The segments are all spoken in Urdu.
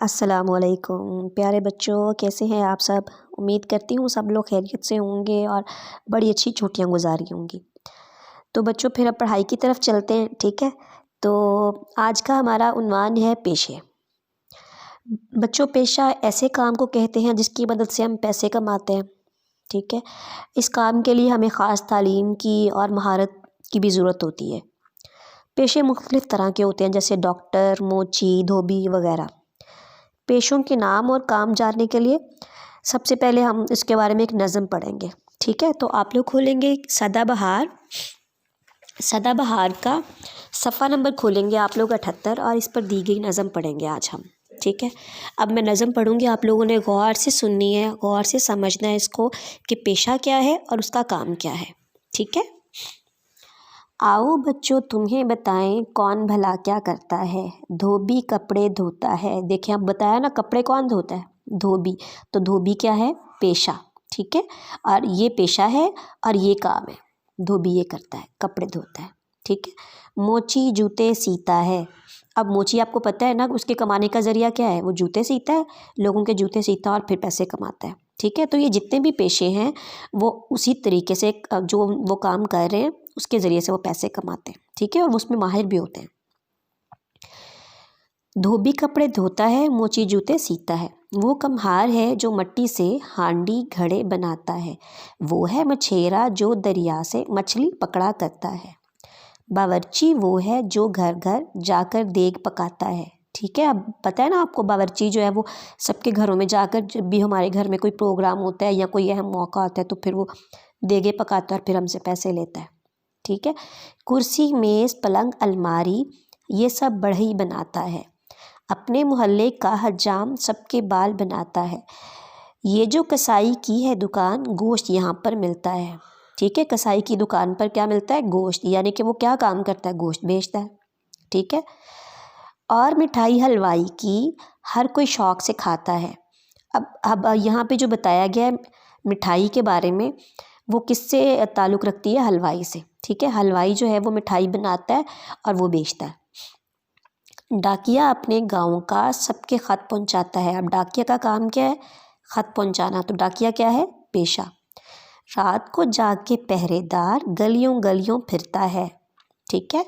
السلام علیکم پیارے بچوں، کیسے ہیں آپ سب؟ امید کرتی ہوں سب لوگ خیریت سے ہوں گے اور بڑی اچھی چھٹیاں گزاری ہوں گی۔ تو بچوں پھر اب پڑھائی کی طرف چلتے ہیں، ٹھیک ہے؟ تو آج کا ہمارا عنوان ہے پیشے۔ بچوں، پیشہ ایسے کام کو کہتے ہیں جس کی مدد سے ہم پیسے کماتے ہیں، ٹھیک ہے؟ اس کام کے لیے ہمیں خاص تعلیم کی اور مہارت کی بھی ضرورت ہوتی ہے۔ پیشے مختلف طرح کے ہوتے ہیں، جیسے ڈاکٹر، موچی، دھوبی وغیرہ۔ پیشوں کے نام اور کام جاننے کے لیے سب سے پہلے ہم اس کے بارے میں ایک نظم پڑھیں گے، ٹھیک ہے؟ تو آپ لوگ کھولیں گے سدا بہار کا صفحہ نمبر کھولیں گے آپ لوگ 78، اور اس پر دی گئی نظم پڑھیں گے آج ہم، ٹھیک ہے؟ اب میں نظم پڑھوں گی، آپ لوگوں نے غور سے سننی ہے، غور سے سمجھنا ہے اس کو کہ پیشہ کیا ہے اور اس کا کام کیا ہے، ٹھیک ہے؟ آؤ بچوں تمہیں بتائیں کون بھلا کیا کرتا ہے، دھوبی کپڑے دھوتا ہے۔ دیکھیں اب بتایا نا، کپڑے کون دھوتا ہے؟ دھوبی۔ تو دھوبی کیا ہے؟ پیشہ، ٹھیک ہے؟ اور یہ پیشہ ہے اور یہ کام ہے، دھوبی یہ کرتا ہے، کپڑے دھوتا ہے، ٹھیک ہے؟ موچی جوتے سیتا ہے۔ اب موچی آپ کو پتہ ہے نا، اس کے کمانے کا ذریعہ کیا ہے؟ وہ جوتے سیتا ہے، لوگوں کے جوتے سیتا ہے اور پھر پیسے کماتا ہے، ٹھیک ہے؟ تو یہ جتنے بھی پیشے ہیں وہ اسی طریقے سے جو وہ کام کر رہے ہیں اس کے ذریعے سے وہ پیسے کماتے ہیں، ٹھیک ہے؟ اور اس میں ماہر بھی ہوتے ہیں۔ دھوبی کپڑے دھوتا ہے، موچی جوتے سیتا ہے، وہ کمہار ہے جو مٹی سے ہانڈی گھڑے بناتا ہے، وہ ہے مچھیرا جو دریا سے مچھلی پکڑا کرتا ہے، باورچی وہ ہے جو گھر گھر جا کر دیگ پکاتا ہے، ٹھیک ہے؟ اب پتہ ہے نا آپ کو، باورچی جو ہے وہ سب کے گھروں میں جا کر، جب بھی ہمارے گھر میں کوئی پروگرام ہوتا ہے یا کوئی اہم موقع ہوتا ہے تو پھر وہ دیگیں پکاتا ہے اور پھر ہم سے پیسے لیتا ہے، ٹھیک ہے؟ کرسی میز پلنگ الماری یہ سب بڑھئی بناتا ہے، اپنے محلے کا حجام سب کے بال بناتا ہے، یہ جو کسائی کی ہے دکان گوشت یہاں پر ملتا ہے، ٹھیک ہے؟ کسائی کی دکان پر کیا ملتا ہے؟ گوشت، یعنی کہ وہ کیا کام کرتا ہے؟ گوشت بیچتا ہے، ٹھیک ہے؟ اور مٹھائی حلوائی کی ہر کوئی شوق سے کھاتا ہے۔ اب یہاں پہ جو بتایا گیا ہے مٹھائی کے بارے میں، وہ کس سے تعلق رکھتی ہے؟ حلوائی سے، ٹھیک ہے؟ حلوائی جو ہے وہ مٹھائی بناتا ہے اور وہ بیچتا ہے۔ ڈاکیا اپنے گاؤں کا سب کے خط پہنچاتا ہے۔ اب ڈاکیا کا کام کیا ہے؟ خط پہنچانا۔ تو ڈاکیا کیا ہے؟ پیشہ۔ رات کو جاگ کے پہرے دار گلیوں گلیوں پھرتا ہے، ٹھیک ہے؟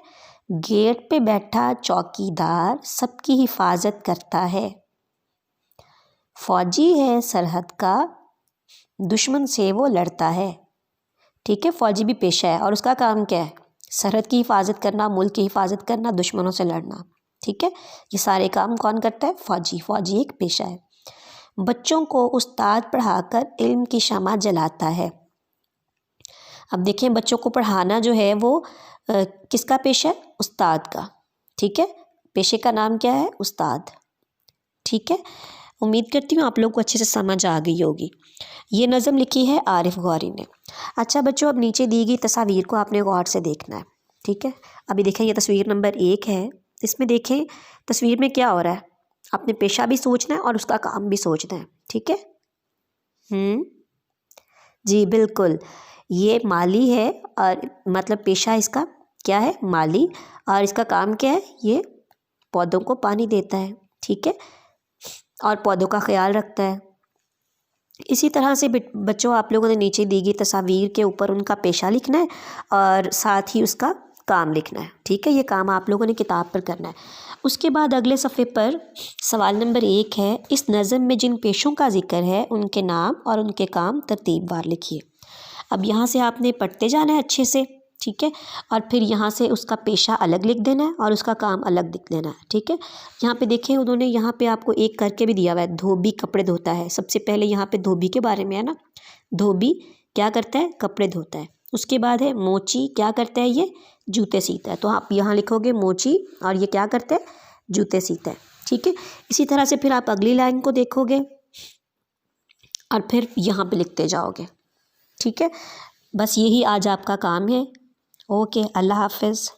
گیٹ پہ بیٹھا چوکی دار سب کی حفاظت کرتا ہے، فوجی ہے سرحد کا دشمن سے وہ لڑتا ہے، ٹھیک ہے؟ فوجی بھی پیشہ ہے اور اس کا کام کیا ہے؟ سرحد کی حفاظت کرنا، ملک کی حفاظت کرنا، دشمنوں سے لڑنا، ٹھیک ہے؟ یہ سارے کام کون کرتا ہے؟ فوجی۔ فوجی ایک پیشہ ہے۔ بچوں کو استاد پڑھا کر علم کی شمع جلاتا ہے۔ اب دیکھیں بچوں کو پڑھانا جو ہے وہ کس کا پیشہ ہے؟ استاد کا، ٹھیک ہے؟ پیشے کا نام کیا ہے؟ استاد، ٹھیک ہے؟ امید کرتی ہوں آپ لوگ کو اچھے سے سمجھ آ گئی ہوگی۔ یہ نظم لکھی ہے عارف غوری نے۔ اچھا بچوں، اب نیچے دی گئی تصاویر کو آپ نے غور سے دیکھنا ہے، ٹھیک ہے؟ ابھی دیکھیں یہ تصویر نمبر 1 ہے، اس میں دیکھیں تصویر میں کیا ہو رہا ہے؟ آپ نے پیشہ بھی سوچنا ہے اور اس کا کام بھی سوچنا ہے، ٹھیک ہے؟ جی بالکل، یہ مالی ہے، اور مطلب پیشہ اس کا کیا ہے؟ مالی، اور اس کا کام کیا ہے؟ یہ پودوں کو پانی دیتا ہے، ٹھیک ہے؟ اور پودوں کا خیال رکھتا ہے۔ اسی طرح سے بچوں آپ لوگوں نے نیچے دی گئی تصاویر کے اوپر ان کا پیشہ لکھنا ہے اور ساتھ ہی اس کا کام لکھنا ہے، ٹھیک ہے؟ یہ کام آپ لوگوں نے کتاب پر کرنا ہے۔ اس کے بعد اگلے صفحے پر سوال نمبر 1 ہے، اس نظم میں جن پیشوں کا ذکر ہے ان کے نام اور ان کے کام ترتیب وار لکھیے۔ اب یہاں سے آپ نے پڑھتے جانا ہے اچھے سے، ٹھیک ہے؟ اور پھر یہاں سے اس کا پیشہ الگ لکھ دینا ہے اور اس کا کام الگ لکھ دینا ہے، ٹھیک ہے؟ یہاں پہ دیکھیں انہوں نے یہاں پہ آپ کو ایک کر کے بھی دیا ہوا ہے، دھوبی کپڑے دھوتا ہے۔ سب سے پہلے یہاں پہ دھوبی کے بارے میں ہے نا، دھوبی کیا کرتا ہے؟ کپڑے دھوتا ہے۔ اس کے بعد ہے موچی، کیا کرتا ہے؟ یہ جوتے سیتا ہے۔ تو آپ یہاں لکھو گے موچی، اور یہ کیا کرتا ہے؟ جوتے سیتا ہے، ٹھیک ہے؟ اسی طرح سے پھر آپ اگلی لائن کو دیکھو گے اور پھر یہاں پہ لکھتے جاؤ گے، ٹھیک ہے؟ بس یہی آج آپ کا کام ہے۔ اوکے، اللہ حافظ۔